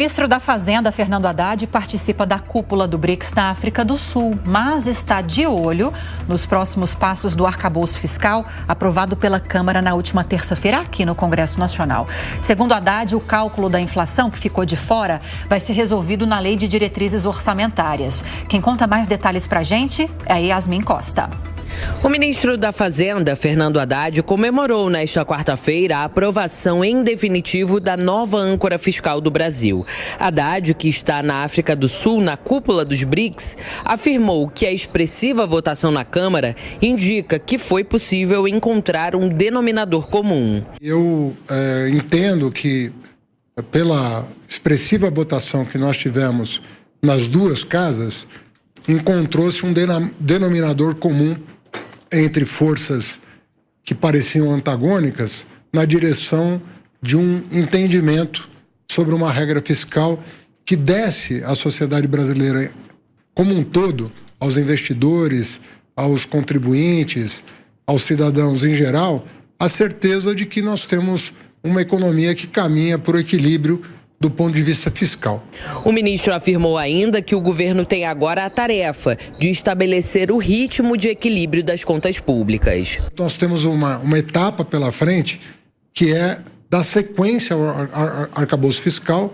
O ministro da Fazenda, Fernando Haddad, participa da cúpula do BRICS na África do Sul, mas está de olho nos próximos passos do arcabouço fiscal aprovado pela Câmara na última terça-feira aqui no Congresso Nacional. Segundo Haddad, o cálculo da inflação que ficou de fora vai ser resolvido na Lei de Diretrizes Orçamentárias. Quem conta mais detalhes pra gente é a Yasmin Costa. O ministro da Fazenda, Fernando Haddad, comemorou nesta quarta-feira a aprovação em definitivo da nova âncora fiscal do Brasil. Haddad, que está na África do Sul, na cúpula dos BRICS, afirmou que a expressiva votação na Câmara indica que foi possível encontrar um denominador comum. Eu entendo que, pela expressiva votação que nós tivemos nas duas casas, encontrou-se um denominador comum entre forças que pareciam antagônicas na direção de um entendimento sobre uma regra fiscal que desse à sociedade brasileira como um todo, aos investidores, aos contribuintes, aos cidadãos em geral, a certeza de que nós temos uma economia que caminha por equilíbrio do ponto de vista fiscal. O ministro afirmou ainda que o governo tem agora a tarefa de estabelecer o ritmo de equilíbrio das contas públicas. Nós temos uma etapa pela frente que é dar sequência ao arcabouço fiscal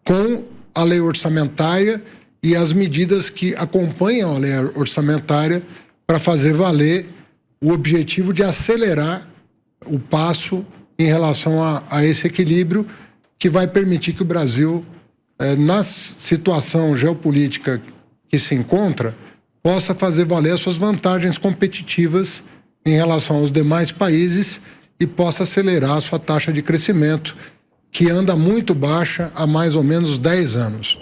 com a lei orçamentária e as medidas que acompanham a lei orçamentária para fazer valer o objetivo de acelerar o passo em relação a esse equilíbrio que vai permitir que o Brasil, na situação geopolítica que se encontra, possa fazer valer as suas vantagens competitivas em relação aos demais países e possa acelerar a sua taxa de crescimento, que anda muito baixa há mais ou menos 10 anos.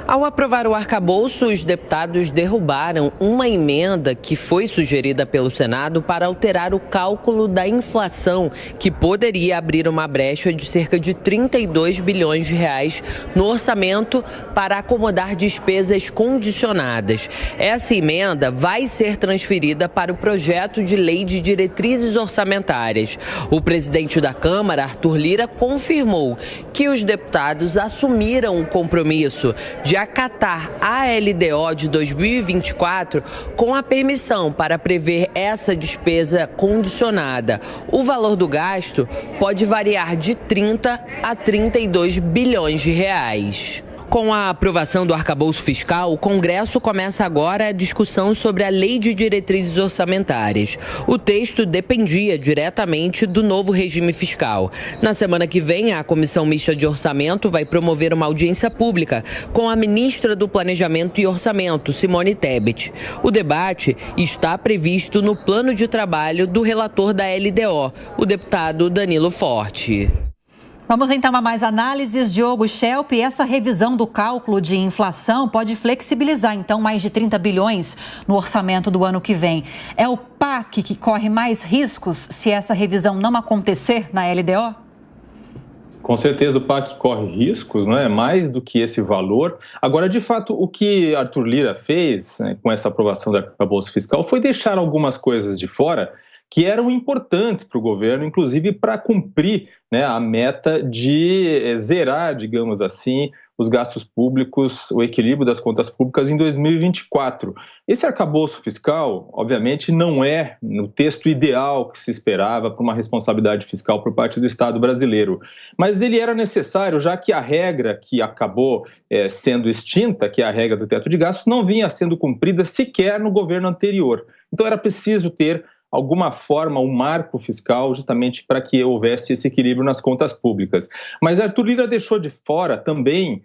Ao aprovar o arcabouço, os deputados derrubaram uma emenda que foi sugerida pelo Senado para alterar o cálculo da inflação, que poderia abrir uma brecha de cerca de 32 bilhões de reais no orçamento para acomodar despesas condicionadas. Essa emenda vai ser transferida para o projeto de lei de diretrizes orçamentárias. O presidente da Câmara, Arthur Lira, confirmou que os deputados assumiram o compromisso de acatar a LDO de 2024 com a permissão para prever essa despesa condicionada. O valor do gasto pode variar de 30 a 32 bilhões de reais. Com a aprovação do arcabouço fiscal, o Congresso começa agora a discussão sobre a Lei de Diretrizes Orçamentárias. O texto dependia diretamente do novo regime fiscal. Na semana que vem, a Comissão Mista de Orçamento vai promover uma audiência pública com a ministra do Planejamento e Orçamento, Simone Tebet. O debate está previsto no plano de trabalho do relator da LDO, o deputado Danilo Forte. Vamos então a mais análises. Diogo Schelp, essa revisão do cálculo de inflação pode flexibilizar, então, mais de 30 bilhões no orçamento do ano que vem. É o PAC que corre mais riscos se essa revisão não acontecer na LDO? Com certeza o PAC corre riscos, não é? Mais do que esse valor. Agora, de fato, o que Arthur Lira fez, né, com essa aprovação do arcabouço fiscal foi deixar algumas coisas de fora que eram importantes para o governo, inclusive para cumprir, né, a meta de zerar, digamos assim, os gastos públicos, o equilíbrio das contas públicas em 2024. Esse arcabouço fiscal, obviamente, não é no texto ideal que se esperava para uma responsabilidade fiscal por parte do Estado brasileiro, mas ele era necessário, já que a regra que acabou sendo extinta, que é a regra do teto de gastos, não vinha sendo cumprida sequer no governo anterior. Então era preciso ter alguma forma, um marco fiscal, justamente para que houvesse esse equilíbrio nas contas públicas. Mas Arthur Lira deixou de fora também,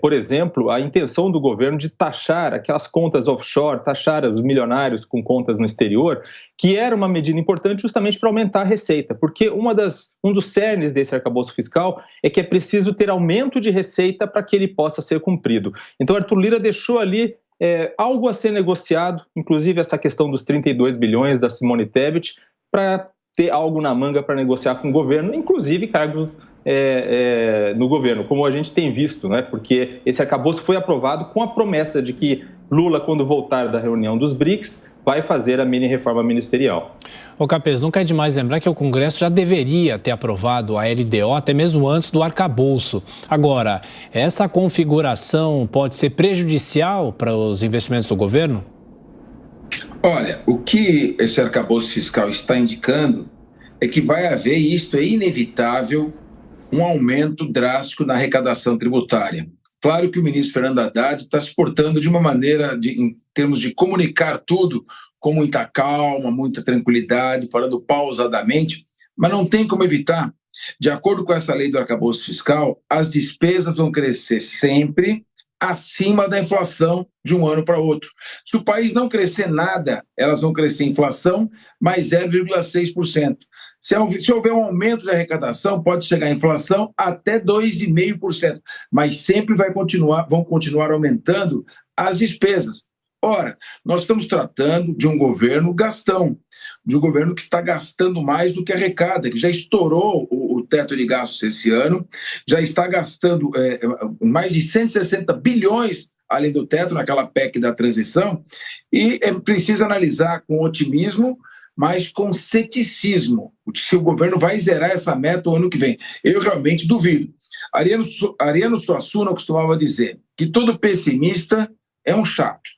por exemplo, a intenção do governo de taxar aquelas contas offshore, taxar os milionários com contas no exterior, que era uma medida importante justamente para aumentar a receita, porque um dos cernes desse arcabouço fiscal é que é preciso ter aumento de receita para que ele possa ser cumprido. Então Arthur Lira deixou ali algo a ser negociado, inclusive essa questão dos 32 bilhões da Simone Tebet, para ter algo na manga para negociar com o governo, inclusive cargos no governo, como a gente tem visto, né? Porque esse arcabouço foi aprovado com a promessa de que Lula, quando voltar da reunião dos BRICS, vai fazer a mini-reforma ministerial. Ô Capês, nunca é demais lembrar que o Congresso já deveria ter aprovado a LDO até mesmo antes do arcabouço. Agora, essa configuração pode ser prejudicial para os investimentos do governo? Olha, o que esse arcabouço fiscal está indicando é que vai haver, e isto é inevitável, um aumento drástico na arrecadação tributária. Claro que o ministro Fernando Haddad está se portando de uma maneira, em termos de comunicar tudo, com muita calma, muita tranquilidade, falando pausadamente, mas não tem como evitar. De acordo com essa lei do arcabouço fiscal, as despesas vão crescer sempre acima da inflação de um ano para outro. Se o país não crescer nada, elas vão crescer inflação mais 0,6%. Se houver um aumento de arrecadação, pode chegar a inflação até 2,5%, mas sempre vão continuar aumentando as despesas. Ora, nós estamos tratando de um governo gastão, de um governo que está gastando mais do que arrecada, que já estourou o teto de gastos esse ano, já está gastando mais de 160 bilhões além do teto naquela PEC da transição, e é preciso analisar com otimismo, mas com ceticismo, se o governo vai zerar essa meta o ano que vem. Eu realmente duvido. Ariano Suassuna costumava dizer que todo pessimista é um chato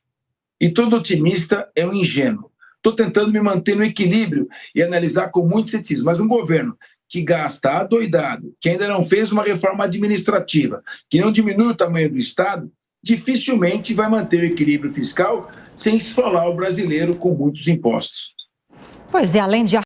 e todo otimista é um ingênuo. Estou tentando me manter no equilíbrio e analisar com muito ceticismo, mas um governo que gasta adoidado, que ainda não fez uma reforma administrativa, que não diminui o tamanho do Estado, dificilmente vai manter o equilíbrio fiscal sem esfolar o brasileiro com muitos impostos. Pois é, além de